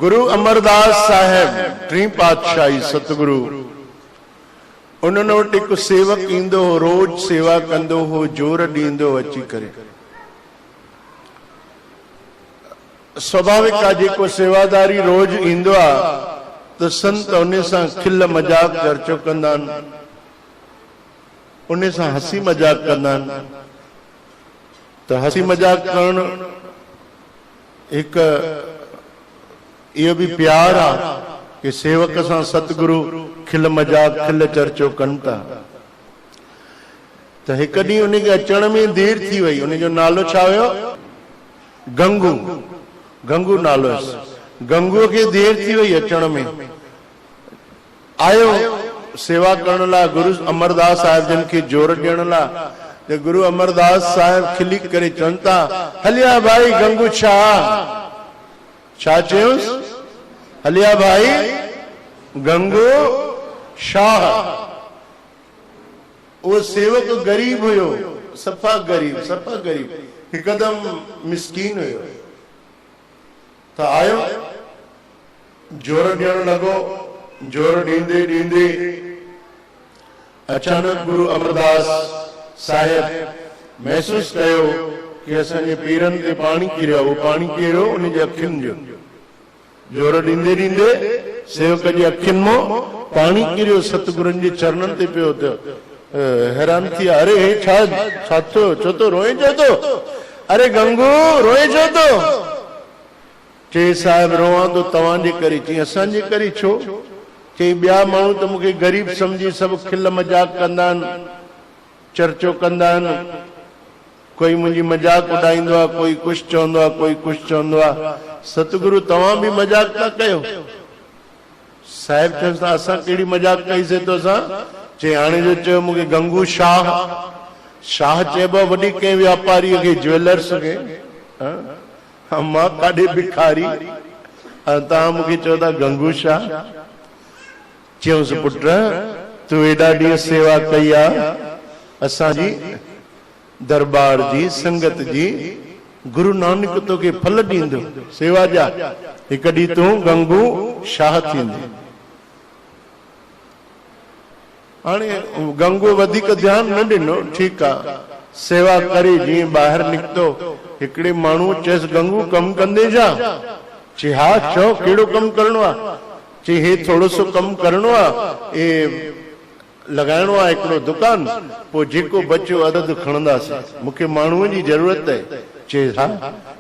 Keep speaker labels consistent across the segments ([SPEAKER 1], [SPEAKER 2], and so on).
[SPEAKER 1] गुरु अमरदास साहेब T पातशाही सतगुरु उन्होंने वटि हिकु सेवक ईंदो हो, रोज सेवा कंदो हो, जोर ॾींदो अची करे। स्वाभाविक आहे जेको सेवादारी रोज ईंदो आहे त संत उन सां खिल मजाक चर्चो कंदा आहिनि, उन सां हसी मजाक कंदा आहिनि। त हसी मजाक करण हिकु इहो भी प्यार आ कि सेवक सां सतगुरु खिल मजाक खिल चर्चो कनि था। त हिकु ॾींहुं उनखे अचण में देर थी वई। उनजो नालो छा हुयो? गंगू। गंगू नालो हुयसि। गंगूअ खे देर थी वई अचण में। आयो सेवा करण लाइ गुरु अमरदास साहिब जन खे जोर ॾियण लाइ। त गुरु अमरदास साहिब खिली करे चवनि था, हलिया भाई गंगू छा चयुसि? हलिया भाई गंगू शाह। वो सेवक गरीब हुयो, सफ़ा गरीब हिकदम मिसकीन हुयो। त आयो जोर ॾियण लॻो। जोर ॾींदे ॾींदे अचानक गुरु अमरदास साहिब महसूस कयो कि असांजे पेरनि ते पाणी किरियो। वो पाणी किरियो उनजे अखियुनि जो। जोर ॾींदे ॾींदे सेवक जी अखियुनि मां पाणी किरियो, सतगुरुनि जे चरणनि ते पियो। त हैरान थी, अरे हे छा थियो? छो तो रोए छो तो? अरे गंगू रोए छो तो? चे साहिब रोवां तो तव्हांजे करे। चई असांजे करे छो? चई ॿिया माण्हू त मूंखे ग़रीब सम्झी सभु खिल मजाक कंदा आहिनि, चर्चो कंदा आहिनि। कोई मुंहिंजी मजाक उॾाईंदो आहे, कोई कुझु चवंदो आहे, कोई कुझु चवंदो आहे। सतगुरु तव्हां बि मजाक था कयो? साहिब चवनि था असां कहिड़ी मजाक कईसीं तोसां? चई हाणे जो चयो मूंखे गंगू शाह। शाह चइबो वॾी कंहिं वापारीअ खे, ज्वेलर्स खे। मां काॾे भिखारी, तव्हां मूंखे चओ था गंगू शाह? चयूंसि पुट तूं एॾा ॾींहं सेवा कई आहे असांजी दरबार जी, संगत जी, गुरु नानक तोखे फल ॾींदो सेवा जा। हिकु ॾींहुं तूं गंगू शाह थींदे। हाणे गंगू वधीक ध्यानु न ॾिनो, ठीकु आहे, सेवा करे जीअं ॿाहिरि निकितो। हिकिड़े माण्हू चयसि गंगू कमु कंदे छा? चई हा चओ कहिड़ो कमु करिणो आहे? चई हे थोरो सो कमु करिणो आहे, लॻाइणो आहे हिकिड़ो दुकान, पोइ जेको बचियो अदद खणंदासीं, मूंखे माण्हूअ जी ज़रूरत आहे। चए हा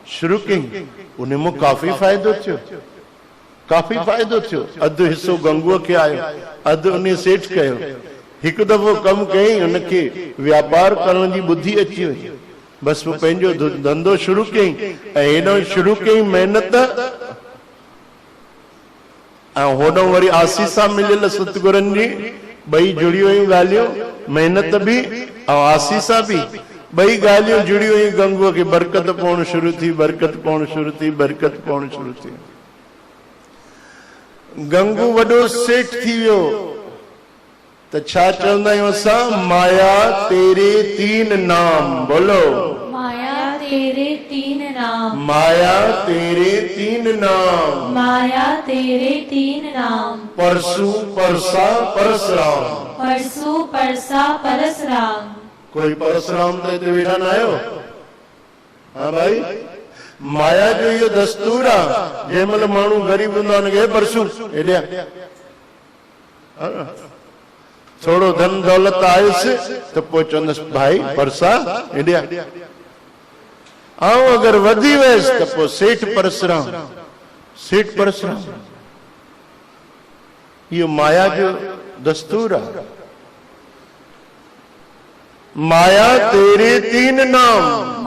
[SPEAKER 1] शुरू कई। उन मां काफ़ी फ़ाइदो थियो। अधु हिसो गंगूअ खे आयो, अधु उन सेठ कयो। हिकु दफ़ो कमु कयईं, हुनखे व्यापार करण जी बुद्धि अची वई। बसि पोइ पंहिंजो धंधो शुरू कयईं ऐं हेॾो शुरू कयईं महिनत ऐं होॾो वरी आसीसा मिलियल सतगुरनि जी। ॿई जुड़ी वयूं ॻाल्हियूं, महिनत बि ऐं आसीसा बि। ॿई ॻाल्हियूं जुड़ी वयूं। गंगूअ खे बरकत पवणु शुरू थी। गंगू वॾो सेठ थी वियो। त छा चवंदा आहियूं असां? माया तेरे तीन नाम। बोलो
[SPEAKER 2] माया तेरे तीन नाम।
[SPEAKER 1] माया तेरे तीन नाम।
[SPEAKER 2] माया तेरे तीन नाम।
[SPEAKER 1] परसू परसा परसराम।
[SPEAKER 2] परसू परसा परसराम।
[SPEAKER 1] कोई परसराम तो इते वेठा न आयो? हाँ भाई, माया जो इहो दस्तूर आहे। जंहिं महिल माण्हू ग़रीब हूंदो आहे हुनखे परसू हेॾिया, थोड़ो धन दौलत आयुसि त पोइ चवंदसि भाई परसा हेॾिया। ऐं अगरि वधी वियसि त पोइ सेठ परसराम। इहो माया जो दस्तूर आहे। माया तेरे तीन नाम।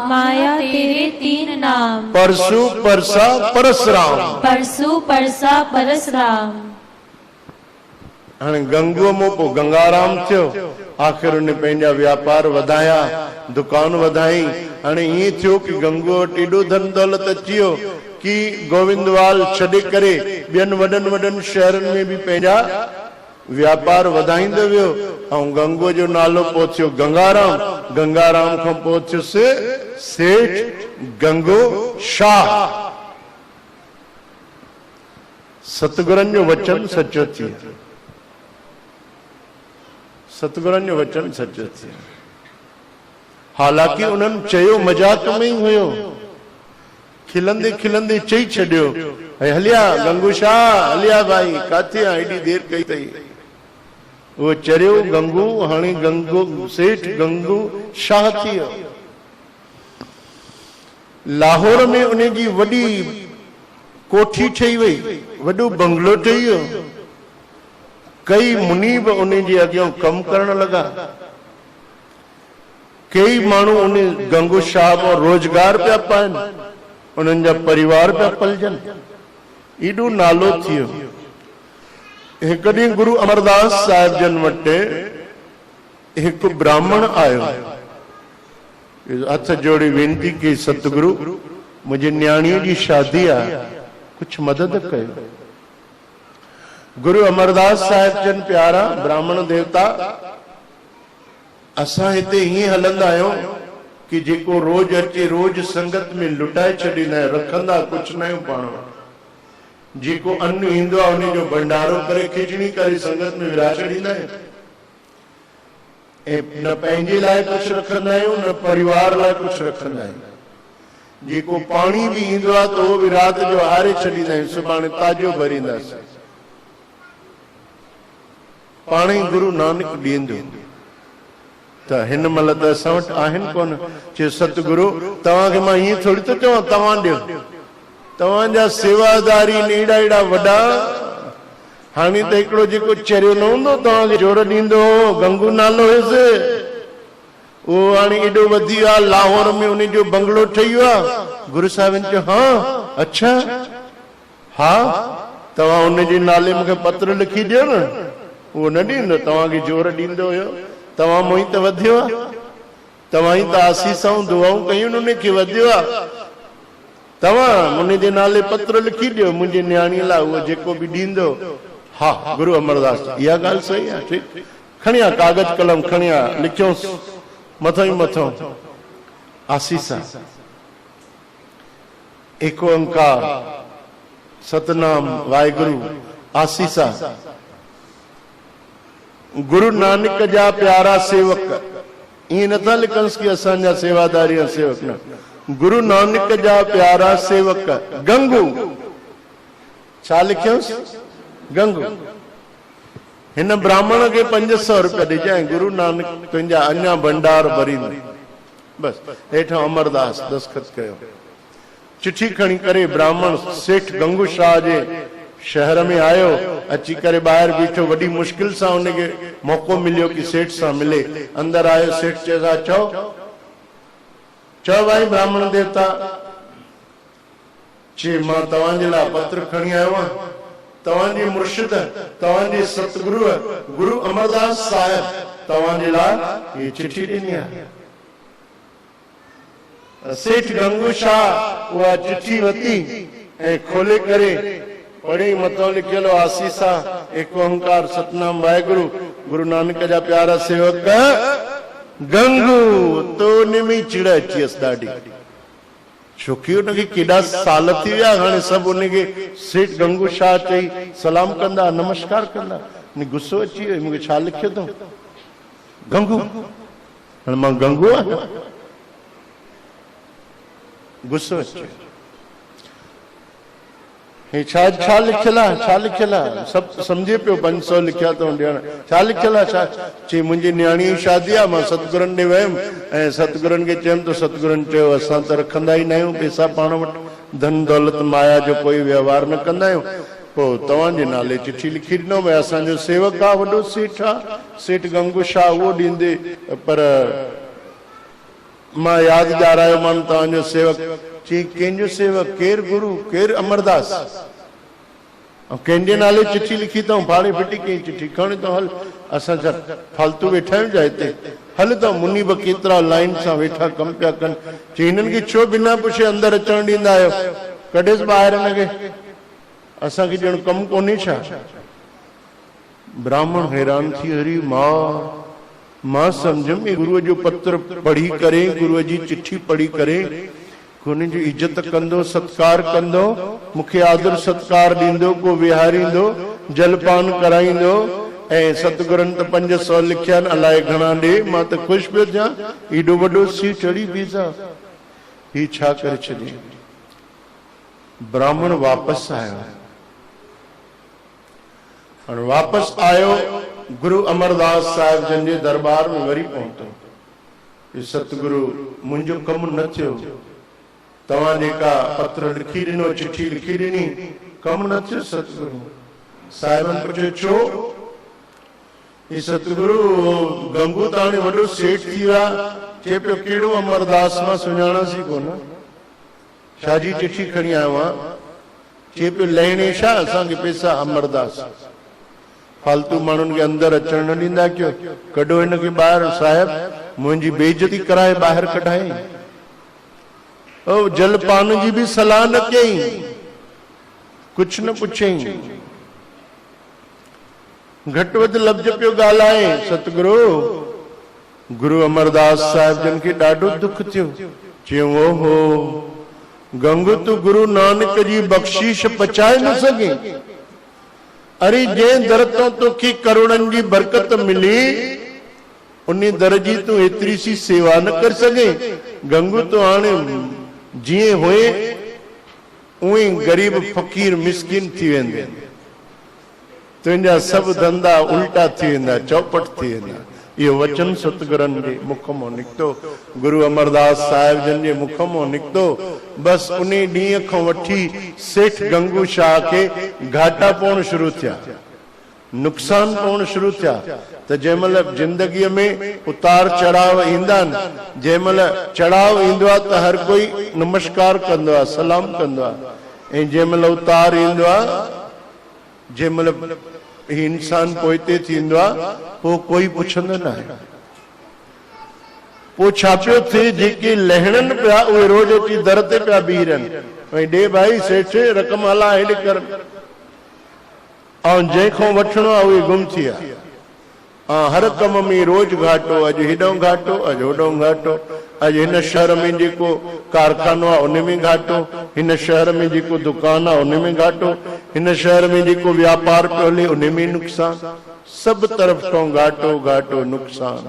[SPEAKER 2] माया तेरे तीन नाम।
[SPEAKER 1] परसू परसा परसराम।
[SPEAKER 2] परसू परसा परसराम।
[SPEAKER 1] हाणे गंगूअ मां पोइ गंगाराम थियो। आख़िर उन पंहिंजा व्यापार वधाया, दुकान वधाई। हाणे ईअं थियो कि गंगूअ वटि एॾो धन दौलत अची वियो कि गोविंदवाल छॾे करे ॿियनि वॾनि शहरनि में बि पंहिंजा व्यापार वधाईंदो वियो। ऐं गंगूअ जो नालो पोइ थियो गंगाराम। गंगाराम खां पोइ थियुसि सेठ गंगू शाह। सतगुरनि जो वचन सचो थी, सतगुरनि जो वचन सचो थी। हालांकि उन्हनि चयो मजाक में ही हुयो, खिलंदे खिलंदे चई छॾियो, हलिया गंगू शाह, हलिया भाई, काथे आ, एडी देर कई तई। वो चरियो गंगू, हाणे गंगू सेठ गंगू शाह थी वियो। लाहौर में उन जी वॾी कोठी ठही वई, वॾो बंगलो ठही वियो। कई मुनीब उन जे अॻियां कमु करण लॻा। कई माण्हू उन गंगू शाह मां रोजगार पिया पाइनि, उन्हनि जा परिवार पिया पलजनि। एॾो नालो थी वियो। हिकु ॾींहुं गुरु अमरदास साहिब जन वटि हिकु ब्राह्मण आयो, हथ जोड़ी वेनती कई, सतगुरु मुंहिंजी न्याणीअ जी शादी आहे, कुछ मदद कयो। गुरु अमरदास साहिब जन प्यारा ब्राह्मण देवता, असां हिते हीअं हलंदा आहियूं कि जेको रोज अचे रोज संगत में लुटाए छॾींदा आहियूं, रखंदा कुछ न आहियूं पाण वटि। जेको अन्न ईंदो आहे उन जो भंडारो करे खिचड़ी करे संगत में विराए छॾींदा आहियूं। ऐं न पंहिंजे लाइ कुछ रखंदा आहियूं, न परिवार लाइ कुछ रखंदा आहियूं। जेको पाणी बि ईंदो आहे त उहो बि राति जो हारे छॾींदा आहियूं, सुभाणे ताज़ो भरींदासीं। पाण ई गुरु नानक ॾींदो। त हिन महिल त असां वटि आहिनि कोन। चयो सतगुरु तव्हांखे मां ईअं थोरी थो चवां तव्हां ॾियो, तव्हांजा सेवादारी एॾा एॾा वॾा। हाणे त हिकिड़ो जेको चरियो न हूंदो तव्हांखे जोर ॾींदो, गंगू नालो हुयुसि, उहो हाणे एॾो वधी वियो आहे, लाहौर में उन जो बंगलो ठही वियो आहे। गुरु साहिबनि चयो हा अच्छा, हा तव्हां उनजे नाले मूंखे पत्र लिखी ॾियो न। उहो न ॾींदो, तव्हांखे जोर ॾींदो हुयो, तव्हां मूं ई त वधियो आहे, तव्हां ई त आसीसाऊं दुआऊं कयूं उनखे वधियो आहे। तव्हां उनजे नाले पत्र लिखी ॾियो मुंहिंजी न्याणीअ लाइ, उहो जेको बि ॾींदो। हा गुरु अमरदास, इहा ॻाल्हि सही आहे, ठीकु, खणी आ कागज कलम खणी आ, लिखियोसि मथों ई मथों आसीसा, एको ओंकार सतनाम वाहिगुरु आसीसा। गुरु नानक जा प्यारा सेवक, ईअं नथा लिखंसि कि असांजा सेवादारी सेवक, न, गुरु नानक जा प्यारा सेवक गंगू। छा लिखियोसि? गंगू। हिन ब्राह्मण खे 500 रुपया ॾिजांइ, गुरु नानक तुंहिंजा अञा भंडार भरींदो। बस हेठां अमरदास दस्तखत कयो। चिठी खणी करे ब्राह्मण सेठ गंगू शाह जे शहर में आयो, अची करे ॿाहिरि बीठो। वॾी मुश्किल सां उनखे मौक़ो मिलियो कि सेठ सां मिले। अंदर आयो, सेठ चयो चओ चओ भाई ब्राह्मण देवता। चे मां तव्हांजे लाइ पत्र खणी आयो आहियां, तव्हांजे मुर्शिद तव्हांजे सतगुरु गुरु अमरदास साहिब तव्हांजे लाइ हीअ चिठी ॾिनी आहे। सेठ गंगू शाह उहा चिठी वरिती ऐं खोले करे पढ़ी। मथों लिखियल आसीसा, एको ओंकार सतनाम वाहिगुरु, गुरु नानक जा प्यारा सेवक गंगू। तो उन में चिड़ अची वियसि ॾाढी, छोकी उनखे केॾा साल थी विया। हाणे सभु उनखे सेठ गंगू शाह चई सलाम कंदा, नमस्कार कंदा। गुस्सो अची वियो, मूंखे छा लिखियो अथऊं गंगू, हाणे मां गंगू आहियां। गुस्सो अची वियो, छा लिखियल आहे, छा लिखियल आहे? सभु सम्झे पियो 500 लिखिया अथऊं ॾियण। छा लिखियल आहे? छा चई मुंहिंजी न्याणी जी शादी आहे, मां सतगुरनि ॾे वियुमि ऐं सतगुरनि खे चयुमि त सतगुरनि चयो असां त रखंदा ई न आहियूं पैसा पाण वटि, धन दौलत माया जो कोई व्यवहार न कंदा आहियूं। पोइ तव्हांजे नाले चिठी लिखी ॾिनो, भई असांजो सेवक आहे, वॾो सेठ आहे, सेठ गंगू शाह, उहो ॾींदे। पर मां यादि ॾियारायो मान तव्हांजो सेवक। चई कंहिंजो सेवक? केरु गुरु, केरु अमरदास? कंहिंजे नाले चिठी लिखी अथऊं? फाड़े फिटी कई चिठी, खणी तो हल, असां छा फालतू वेठा आहियूं छा हिते? हल त मुनीब केतिरा लाइन सां वेठा कमु पिया कनि। चई हिननि खे छो बिना पुछे अंदरि अचणु ॾींदा आहियो? कढेसि ॿाहिरि हिनखे, असांखे ॼण कमु कोन्हे छा? ब्राह्मण हैरान थी, हरी मां सम्झमि गुरुअ जो पत्र पढ़ी करे, गुरुअ जी चिठी पढ़ी करे कोनी जी इज्जत कंदो सत्कार कंदो मुखे आदर सत्कार दींदो को विहारींदो जलपान कराईंदो ऐं सतगुरन त 500 लिखिया अलाए घणा ॾे मां त ख़ुशि पियो थियां एॾो वॾो सी चढ़ी बीठा ही छा करे छॾी ब्राह्मण वापस आयो और वापस आयो गुरु अमरदास साहिब जन जे दरबार में वरी पहुतो सतगुरु मुंहिंजो कमु न थियो तव्हां जेका पत्र लिखी ॾिनो चिठी लिखी ॾिनी कमु न थियो सतगुरु साहिबन पुछियो छो ही सतगुरु गंगू त हाणे वॾो सेठ थी विया चए पियो कहिड़ो अमरदास मां सुञाणासीं कोन छाजी चिठी खणी आयो आहियां चए पियो लहणे छा असांखे पैसा अमरदास फालतू माण्हुनि खे अंदर अचण न ॾींदा कयो कढो हिनखे ॿाहिरि साहिब मुंहिंजी बेइज्जती कराए ॿाहिरि कढाई ओ जलपान जी भी सलाह न कयईं कुछ न पुछईं घटि वधि लफ़्ज़ पियो ॻाल्हाए सतगुरु गुरु अमरदास साहिब जन खे ॾाढो दुख थियो चयूं ओहो गंगू तू गुरु नानक जी बख़्शीश पचाए न सघे अरे जंहिं दर तो तोखे करोड़नि जी बरकत मिली उन दर जी तूं एतिरी सी सेवा न कर सघे गंगू तो हाणे जीअं हुए उहे गरीब फकीर मिसकिन थी वेंदे तुंहिंजा सभु धंधा उल्टा थी वेंदा चौपट थी वेंदा इहो वचन सतगुरनि जे मुख मां निकितो गुरु अमरदास साहिब जन जे मुख मां निकितो बस उन ॾींहं खां वठी सेठ गंगू शाह खे घाटा पवण शुरू थिया नुक़सान पवण शुरू थिया त जंहिंमहिल जिंदगीअ में उतार चढ़ाव ईंदा आहिनि जंहिंमहिल चढ़ाव ईंदो आहे त हर कोई नमस्कार कंदो आहे सलाम कंदो आहे ऐं जंहिंमहिल उतार ईंदो आहे जंहिंमहिल ही इंसान पोइते थींदो आहे पोइ कोई पुछंदो न आहे पोइ छा पियो थिए जेके लहणनि पिया उहे रोज़ अची दर ते पिया बीह रहनि भई ॾे भाई सेठ रक़म हला हेॾे कर ऐं जंहिंखां वठिणो आहे उहे गुम थी विया हर कम में रोज घाटो अॼु हेॾो घाटो अॼु होॾो घाटो अॼु हिन शहर में जेको कारखानो आहे उन में घाटो हिन शहर में जेको दुकान आहे उन में घाटो हिन शहर में जेको व्यापार पियो हले उन में नुक़सान सभु तरफ़ खां घाटो घाटो नुक़सान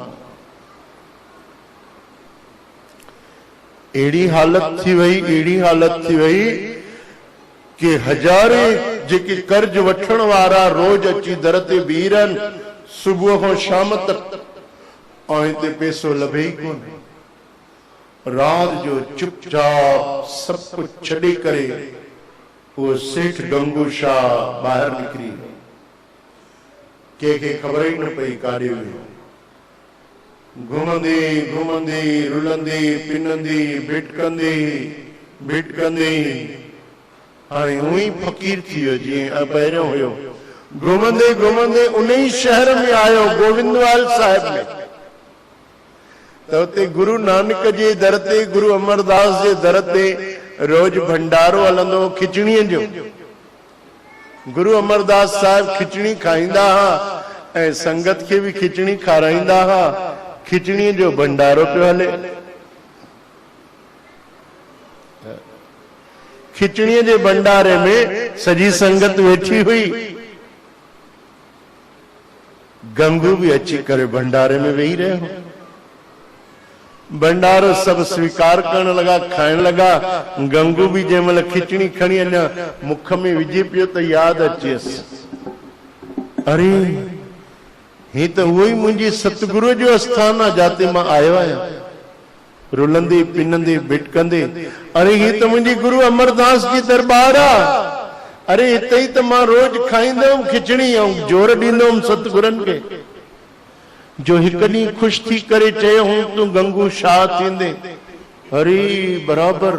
[SPEAKER 1] अहिड़ी हालत थी वई कि हज़ारे जेके कर्ज वठण वारा रोज अची दर ते बीह रहनि सुबुह खां शाम तक ऐं हिते पैसो लभे ई कोन रात जो चुपचाप सब कुछ छॾे करे वो सेठ गंगू शाह ॿाहिरि निकिरी कंहिंखे ख़बर ई न पई काॾे वियो घुमंदे घुमंदे रुलंदे पिनंदे भिटकंदे हाणे उहो ई फ़कीर थी वियो जीअं पहिरियों हुयो घुमंदे घुमंदे उन ई शहर में आयो गोविंदवाल साहिब में त उते गुरु नानक जे दर ते गुरु अमरदास जे दर ते रोज भंडारो हलंदो खिचड़ीअ जो गुरु अमरदास साहिब खिचड़ी खाईंदा हुआ ऐं संगत खे बि खिचड़ी खाराईंदा हुआ खिचड़ीअ जो भंडारो पियो हले खिचड़ीअ जे भंडारे में सॼी संगत वेठी हुई गंगू भी अची करे भंडारे में वेही रहे भंडारो सब स्वीकार करण लगा खाइण लगा गंगू भी जंहिंमहिल खिचड़ी खणी अञा मुख में विझे पियो त यादि अचेसि अरे ही त उहो ई मुंहिंजी सतगुरू जो आस्थान आहे जाते मां आयो आहियां रुलंदे पिनंदे भिटकंदे अरे ही त मुंहिंजी गुरु अमरदास जी दरबार आहे अरे हिते ई त मां रोज खाईंदुमि खिचड़ी ऐं जोर ॾींदुमि सतगुरनि खे जो हिकु ॾींहुं ख़ुशि थी करे चयो हूं तूं गंगू शाह थींदे अरे बराबर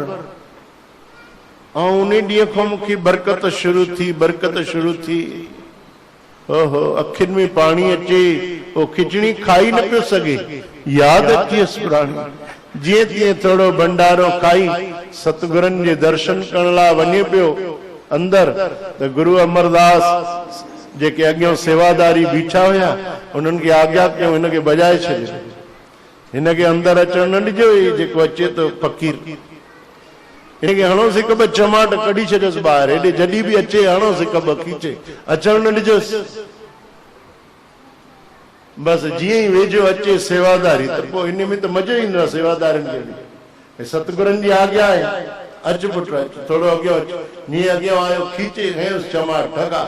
[SPEAKER 1] ऐं उन ॾींहं खां मूंखे बरकत शुरू थी ओहो अखियुनि में पाणी अचे वो खिचड़ी खाई न पियो सघे यादि अचेसि पुराणी जीअं तीअं थोरो भंडारो खाई सतगुरनि जे दर्शन करण लाइ वञे पियो अंदर त गुरु अमरदास जेके अॻियां सेवादारी बीठा हुया उन्हनि खे आज्ञा कयो हिनखे बजाए छॾियो हिनखे अंदर अचण न ॾिजो जेको अचे तो फकीर इनखे हणो से कब चमाट कढी छॾियोसि ॿाहिरि, हेॾे जॾहिं बि अचे हणो से कब खीचे, अचण न ॾिजोसि। बसि जीअं ई वेझो अचे सेवादारी त पोइ इन में त मज़ो ईंदो आहे सेवादारनि खे बि। सतगुरनि जी आज्ञा आहे, अचु पुटु अचु, थोरो अॻियां अचु, जीअं अॻियां आयो खीचे खयोसि चमाट ठगा।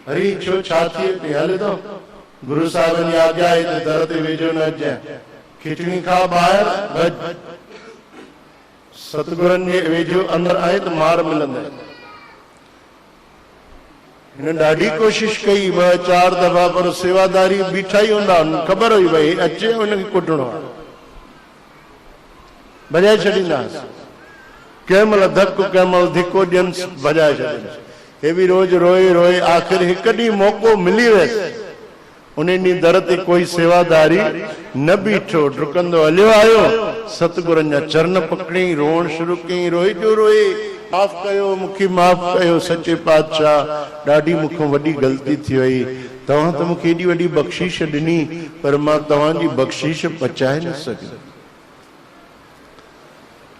[SPEAKER 1] हरी छो छा थिए थी, हल तो गुरु साहिबनि जी आज्ञा आहे त दर ते वेझो न अचजांइ, खिचड़ी खा ॿाहिरि भॼ। सतगुरनि जे वेझो अंदरि आहे त मार मिलंदे। हिन ॾाढी कोशिश कई 2-4 दफ़ा, पर सेवादारी बीठा ई हूंदा, ख़बर हुई भई अचे हुनखे कुटणो आहे, भॼाए छॾींदासीं। कंहिं महिल धक, कंहिं महिल धिको ॾियनि, भॼाए छॾींदासीं। हे बि रोज़ रोए रोए आख़िर हिकु ॾींहुं मौक़ो मिली वियसि। उन ॾींहुं दर ते कोई सेवादारी न बीठो, डुकंदो हलियो आयो, सतगुरनि जा चरण पकड़ई, रोअण शुरू कयईं, रोई जो रोए, माफ़ कयो, मूंखे माफ़ कयो सचे पातशाह, ॾाढी मूंखां वॾी ग़लती थी वई, तव्हां त मूंखे एॾी वॾी बख़्शीश ॾिनी, पर मां तव्हांजी बख़्शीश पचाए न सघियो।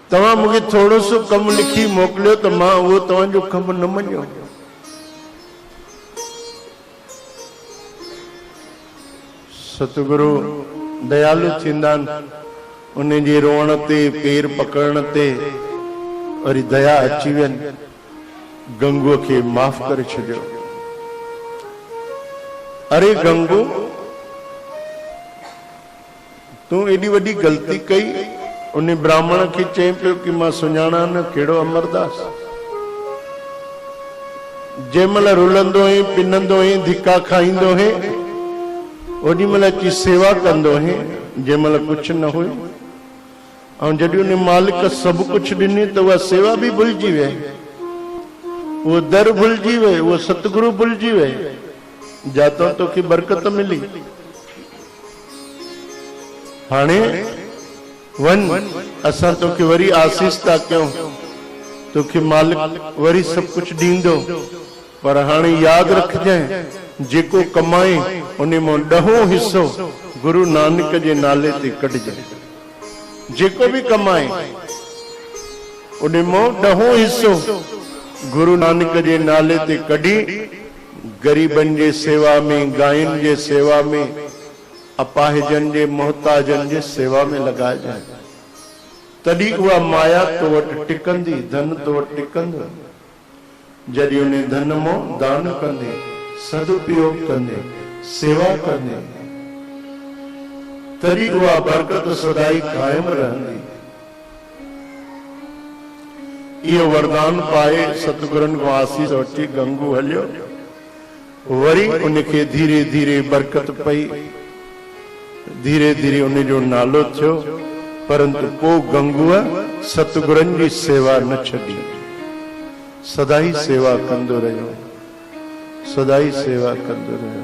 [SPEAKER 1] तव्हां मूंखे थोरो सो कमु लिखी मोकिलियो त मां उहो तव्हांजो कमु न मञियो। सतगुरु दयालु थींदा आहिनि, उन जे रोअण ते, पेर पकड़ण ते वरी दया अची वञे, गंगूअ खे माफ़ करे छॾियो। अरे गंगू, तूं एॾी वॾी ग़लती कई। उन ब्राह्मण खे चए पियो कि मां सुञाणा न कहिड़ो अमरदास। जंहिं महिल रुलंदो हुई, पिनंदो हुई, धिका खाईंदो हुई, ओॾी महिल अची सेवा कंदो हुई, जंहिं महिल कुझु न हुयो। ऐं जॾहिं उन मालिक सभु कुझु ॾिनी त उहा सेवा बि भुलिजी वई, उहो दर भुलिजी वई, उहो सतगुरु भुलिजी वई, जातो तोखे बरकत मिली। हाणे वञ, असां तोखे वरी आसीस था कयूं, तोखे मालिक वरी सभु कुझु ॾींदो, पर हाणे यादि रखजांइ, जेको कमाए उन मां 10 हिसो गुरु नानक जे नाले ते कढजांइ। जेको भी कमाए उन मां 10 हिसो गुरु नानक जे नाले ते कढी गरीबन जे सेवा में, गायन जे सेवा में, अपाहिजन जे, मोहताजन जे सेवा में लगाइजांइ। तॾहिं उहा माया तो वटि टिकंदी, धन तो वटि टिकंदो। जॾहिं उन धन मां दान कंदे, सदुपयोग कंदे, सेवा कंदे, तॾहिं उहा बरकत सदाई कायम रहंदी। इहो वरदान पाए सतगुरनि खां आसीस वठी गंगू हलियो। वरी उनखे धीरे धीरे बरकत पई, धीरे धीरे उन जो नालो थियो। परंतु पोइ गंगूअ सतगुरनि जी सेवा न छॾी, सदाई सेवा कंदो रहियो, सदाई सेवा कंदो रहियो।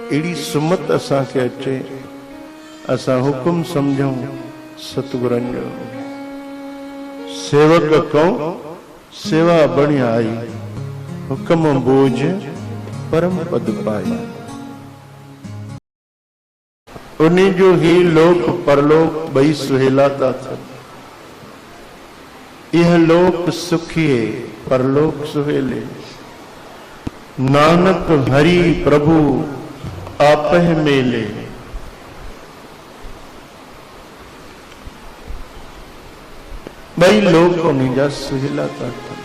[SPEAKER 1] अहिड़ी सुमत असांखे अचे, असां हुकुम समझूं सतगुरनि जो। सेवक कहूं सेवा बणियाई, हुक्म बोझ परम पद पाई। उन्हीं जो ही लोक परलोक बई सुहेला था थियनि। यह लोक सुखिए परलोक सुहेले, नानक हरि प्रभु आपह मेले। बई लोक उन्हीं जा सुहेला था थियनि।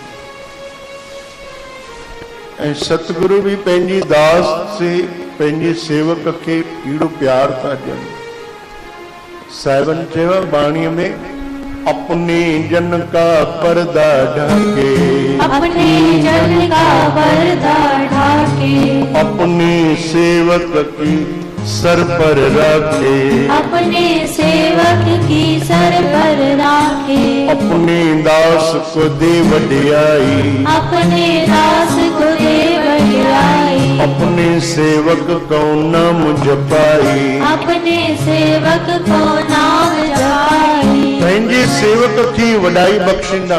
[SPEAKER 1] ऐं सतगुरु भी पंहिंजी दास से, पंहिंजे सेवक खे अहिड़ो प्यार था ॾियनि। साहिबनि चयो बाणीअ में, अपने जन का पर्दा ढाके,
[SPEAKER 2] अपने जन का पर्दा ढाके,
[SPEAKER 1] अपने सेवक की सर पर राखे,
[SPEAKER 2] अपने सेवक की सर पर राखे,
[SPEAKER 1] अपने दास को दे वडियाई,
[SPEAKER 2] अपने दास को दे वडियाई,
[SPEAKER 1] अपने सेवक को नाम जपाई,
[SPEAKER 2] अपने सेवक को नाम जपाई।
[SPEAKER 1] पंहिंजे सेवक की वडाई बख्शिंदा,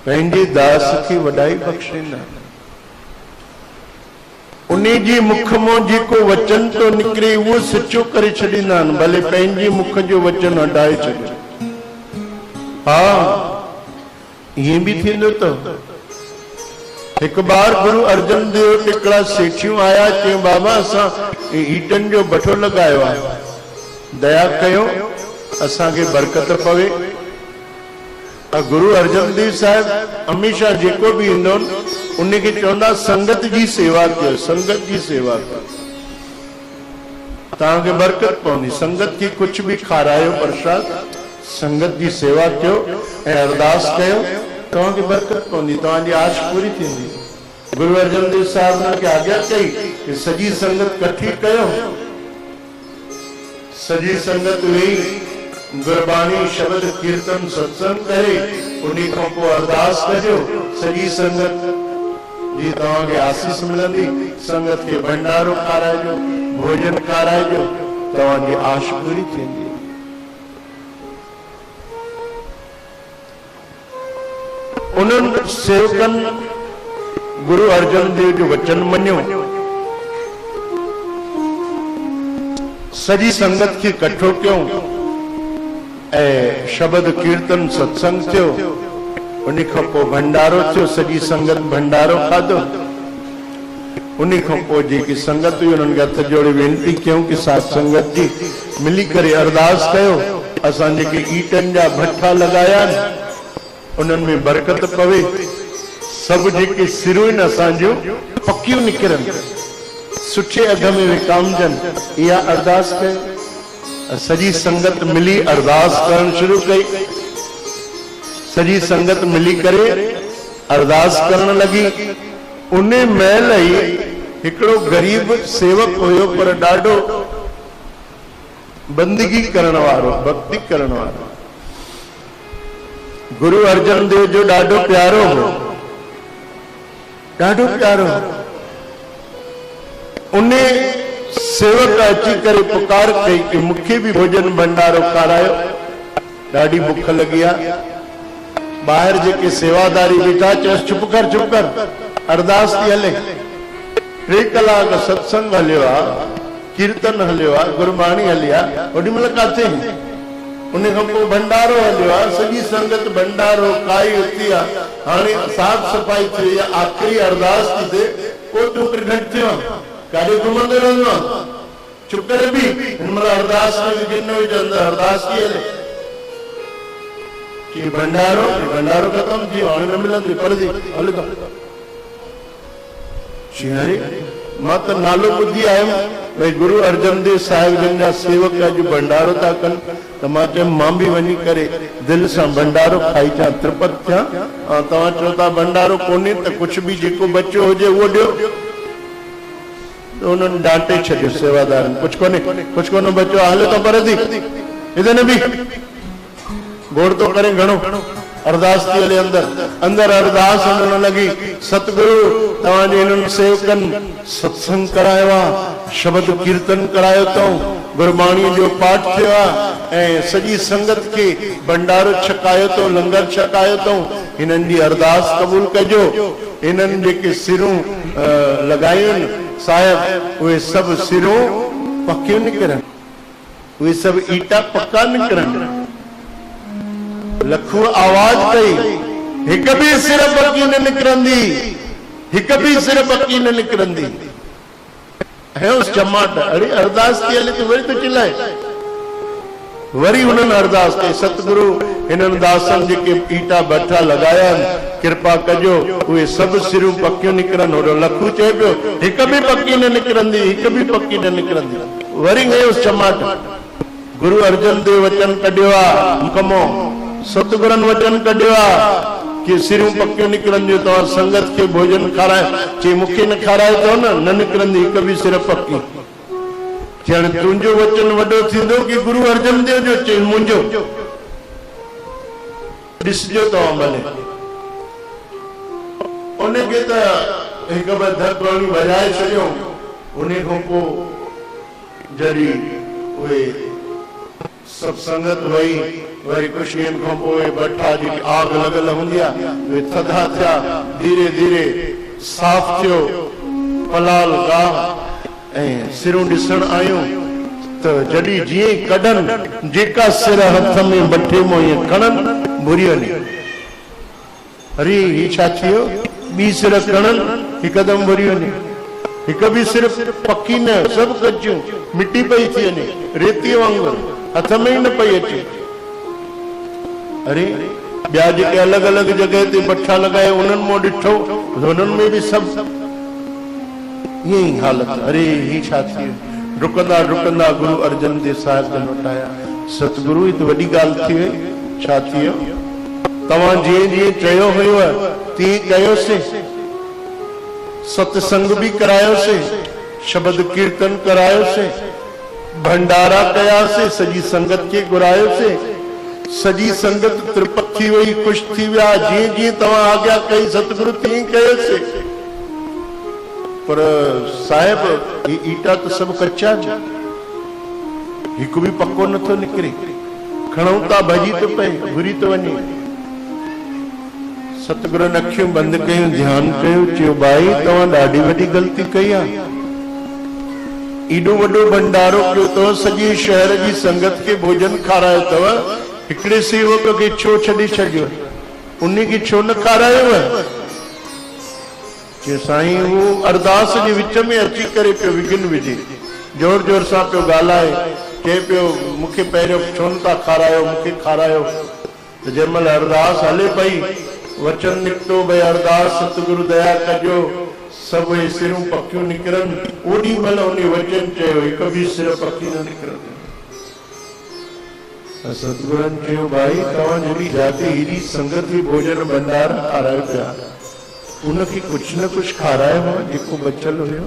[SPEAKER 1] पंहिंजे दास की वडाई बख्शिंदा। उन्हीं जी मुख मों जेको वचन तो निकिरे उहो सचो करे छॾींदा आहिनि, भले पंहिंजे मुख जो वचन हटाए छॾियो। हाँ ये भी थींदो तो। एक बार गुरु अर्जन देव टिकड़ा सेठियों आया चयो बाबा असां ईटन जो बठो लगायो आहे, दया कयो असांखे बरकत पवे। गुरु अर्जन देव साहब हमेशा जेको भी ईंदो उनखे चवंदा संगत जी सेवा कयो, संगत जी सेवा कयो, तव्हांखे बरकत पवंदी। संगत खे कुछ भी खारायो प्रसाद, संगत जी सेवा कयो ऐं अरदास कयो, तव्हांखे बरकत पवंदी, तव्हांजी आश पूरी थींदी। गुरु अर्जन देव साहब ने आज्ञा कई कि सजी संगत कठी कयो, सजी संगत वेही गुरबाणी शब्द कीर्तन सत्संग करे, उन्हीं खां पोइ अरदास कजो, सजी संगत जी तव्हांखे आसीस मिलंदी। संगत खे भंडारो खाराइजो, भोजन खाराइजो, तव्हांजी आश पूरी थींदी। उन्हनि सेवकनि गुरु अर्जन देव जो वचन मञियो, सजी संगत खे कठो कयो ऐं शब्द कीर्तन सत्संग थियो। उन खां पोइ भंडारो थियो, सजी संगत भंडारो खाधो। उन खां पोइ जेकी संगत हुई उन्हनि खे हथ जोड़े वेनती कयूं कि साथ संगत जी मिली करे अरदास कयो, असां जेके ईटनि जा भट्ठा लगाया उन्हनि में बरकत पवे, सब जेके सिरूं आहिनि असांजूं पकियूं निकिरनि, सुठे अघ में विकामजनि, इहा अरदास कयो। सजी संगत मिली अरदास करण शुरू कई। सजी संगत मिली करे अरदास करण लगी। उन महिल ही हिकिड़ो गरीब सेवक हुयो, पर ॾाढो बंदगी करण वारो, भक्ति करण वारो, गुरु अर्जन देव जो ॾाढो प्यारो हो, ॾाढो प्यारो। उन सेवक अची करे पुकार कई कि मूंखे भी भोजन भंडारो खारायो, ॾाढी बुख लगी आहे। ॿाहिरि जेके सेवादारी बीठा चयसि चुप कर, अरदास थी हले। 3 कलाक सत्संग हलियो आहे, कीर्तन हलियो आहे, गुरबाणी हली आहे, ओॾी महिल काथे? उन खां पोइ भंडारो हलियो आहे, सॼी संगत भंडारो खाई उथी आहे, हाणे साफ़ सफ़ाई थी आहे, आख़िरी अरदास थी थिए, पोइ तूं प्रगट थियो आहे, काॾे घुमंदो रहंदो आहे? चुप करे बि हिन महिल अरदास में गिनो विझंदो, अरदास थी हले कि भंडारो खत्म थी वियो, हाणे न मिलंदी, पढ़ंदी हले तो। अरे मां त नालो ॿुधी आयुमि भई गुरु अर्जन देव साहिब जन जा सेवक जो भंडारो था कनि, त मां चयुमि मां बि वञी करे दिलि सां भंडारो खाई अचां, तृपत थियां। तव्हां चओ था भंडारो कोन्हे त कुझु बि जेको बचियो हुजे उहो ॾियो। उन्होंने डांटे छो सेवादार, कुछ कोने बचो, हाले तो पर थी इधर भी गोड़ तो करे घणो। अरदास थी हले अंदर अरदास होने लगी। सतगुरु तव्हांजे इन्हनि सेवकनि सत्संग करायो आहे, शब्द कीर्तन करायो अथऊं, गुरबाणी जो पाठ थियो आहे ऐं सॼी संगत खे भंडारो छकायो अथऊं, लंगर छकायो अथऊं। हिननि जी अरदास क़बूल कजो। इन्हनि जेके सिरूं लगायूं आहिनि साहिब, उहे सभु सिरूं पकियूं निकिरनि, उहे सभु ईटा पक्का निकिरनि। लखो आवाज कई, हिक भी सिर पकी न निकिरंदी, हिक भी सिर पकी न निकिरंदी। है उस चमाट, अरे अरदास थी हले तो वरी तो चिल्लाए। वरी उन्हनि अरदास कई, सतगुरु हिननि दासनि जेके ईटा भट्ठा लगाया कृपा कजो, उहे सभु सिरूं पकियूं निकिरनि। ओॾो लखू चए पियो हिक भी पकी न निकिरंदी, हिक भी पकी न निकिरंदी। वरी गयो चमाट। गुरु अर्जन देव वचन कढियो आहे मुकमो, सतगुरनि वचन कढियो आहे कि सिरूं पकियूं निकिरंदियूं, तव्हां संगत खे भोजन खाराए। चई मूंखे न खाराए थो न निकिरंदी हिक भी सिर पकी। चण तुंहिंजो वचन वॾो थींदो कि गुरु अर्जन देव जो चई मुंहिंजो। ॾिसजो तव्हां भले। उनखे त हिक ॿ धकड़ी वॼाए छॾियो। उन खां पोइ जॾहिं उहे सभु संगत वही, वरी कुछ ॾींहंनि खां पोइ भट्ठा जी आग लॻल हूंदी आहे, उहे थधा थिया, धीरे धीरे साफ़ थियो पलाल गाह ऐं सिरूं ॾिसण आयूं। त जॾहिं जीअं कढनि, जेका सिर हथ में भट्ठे मां ईअं खणनि, भूरियो नहीं। अरे ये छा थियो बी सिर कणन हिकदम भूरियो नहीं, हिक भी सिर्फ पक्की न सब कच्चियूं मिट्टी पई थी ने रेती वांगुर हथ में ही न पई अचे। अरे ॿिया जेके अलग अलग जगह ते बठा लगाए उन्हनि मां ॾिठो उन्हनि में भी सब ये ही हालत। अरे ही छा थियो? रुकंदा रुकंदा गुरु अर्जन देव साहिब जन वटि आया। सतगुरु तो वॾी ॻाल्हि थी वई। छा थियो? तव्हां जीअं जीअं चयो हुयो तीअं कयोसीं, सत्संग भी करायोसीं, शब्द कीर्तन करायोसीं, भंडारा कयासीं, सजी संगत के घुरायोसीं, सजी संगत त्रिपत थी वई, खुश थी विया। जीअं जीअं तव्हां आज्ञा कई सतगुरु तीअं कयोसीं। पर साहिब ये ईटा तो सब कच्चा है, हिकु भी पक्को नथो निकिरे। खणऊं था भजी तो पए, घुरी तो वञे। सतगुरु ने अखियूं बंद कयूं, ध्यान कयो, चयो भाई तव्हां ॾाढी वॾी ग़लती कई आहे। एॾो वॾो भंडारो कयो अथव, सॼे शहर जी संगत के भोजन खारायो अथव, हिकिड़े सेवक खे छो छॾे छॾियो? उन खे छो न खारायव? चयो साईं वो अरदास जे विच में अची करे पियो विघ्न विझे, जोर जोर सां पियो ॻाल्हाए, चए पियो मूंखे पहिरियों छो न था खारायो, मूंखे खारायो। त जंहिंमहिल अरदास हले पई, वचन निकितो भई अरदास सतगुरु दया कजो, सब सिरूं पखियूं निकिरनि। ओॾी महिल उन वचन चयो हिक भी सिर पखी न निकिरंदी। सतगुरनि चयो भाई तव्हां जहिड़ी जाते हेॾी संगत जी भोजन भंडार खारायो पिया, उनखे कुछ न कुछ खारायो आहे जेको बचल हुयो,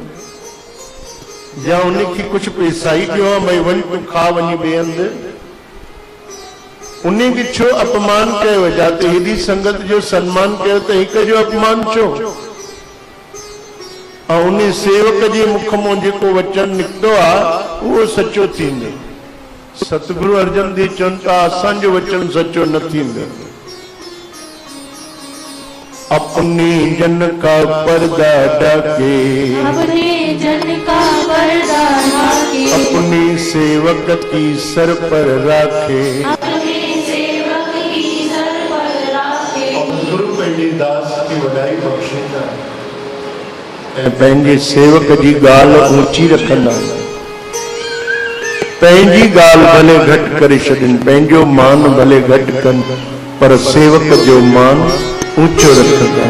[SPEAKER 1] या उनखे कुछ पैसा ई ॾियो आहे भई वञ तूं खा वञी ॿिए हंधि? उन खे छो अपमान कयो? जाते हेॾी संगत जो सम्मान कयो त हिक जो अपमान छो? ऐं उन सेवक जे मुख मां जेको वचन निकितो आहे उहो सचो थींदो। सतगुरु अर्जन देव चवनि था असांजो वचन सचो न थींदो। अपने जन का पर्दा ढके,
[SPEAKER 2] अपने जन का पर्दा ढके,
[SPEAKER 1] अपने सेवक की सर पर राखे,
[SPEAKER 2] अपने सेवक की सर पर राखे।
[SPEAKER 1] गुरु पंहिंजे दास की वॾाई बख़्शींदा ऐं पंहिंजे सेवक जी ॻाल्हि ऊंची रखंदा। पंहिंजी ॻाल्हि भले घटि करे छॾनि, पंहिंजो मान भले घटि कनि, पर सेवक जो मान ऊंचो रखंदा।